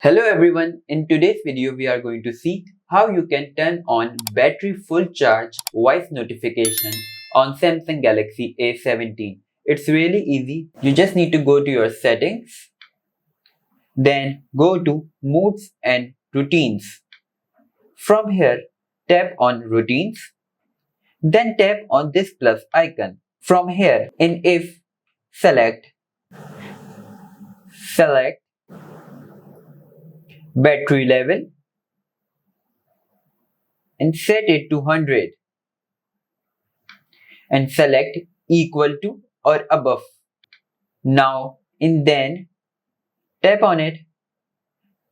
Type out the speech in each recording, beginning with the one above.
Hello everyone, in today's video we are going to see how you can turn on battery full charge voice notification on Samsung Galaxy A17. It's really easy. You just need to go to your settings, then go to moods and routines. From here, tap on routines, then tap on this plus icon. From here, in if, select battery level and set it to 100 and select equal to or above. Now in then tap on it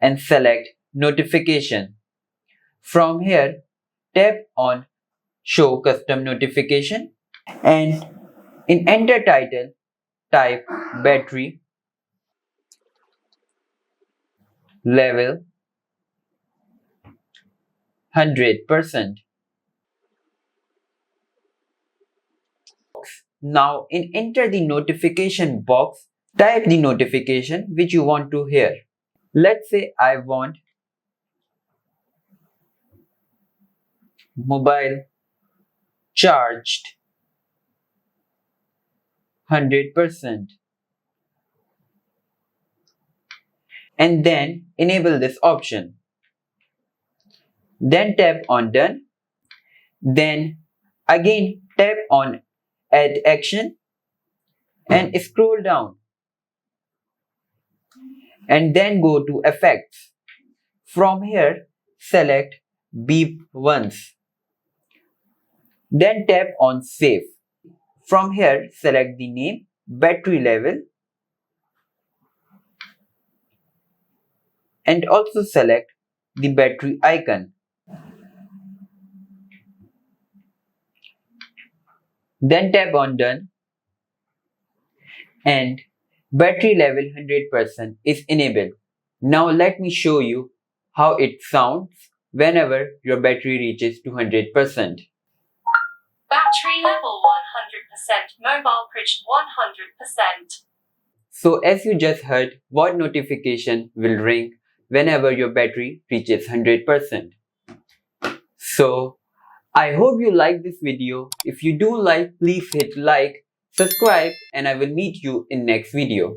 and select notification. From here tap on show custom notification and in enter title type battery level 100%. Now in enter the notification box, type the notification which you want to hear. Let's say I want mobile charged 100% and then enable this option. Then tap on done. Then again tap on add action and scroll down and then go to effects. From here select beep once. Then tap on save. From here select the name, battery level and also select the battery icon. Then tap on done and battery level 100% is enabled. Now let me show you how it sounds whenever your battery reaches 200%. Battery level 100%, mobile bridge 100%. So as you just heard, what notification will ring whenever your battery reaches 100%. So I hope you like this video. If you do like, please hit like, subscribe, and I will meet you in next video.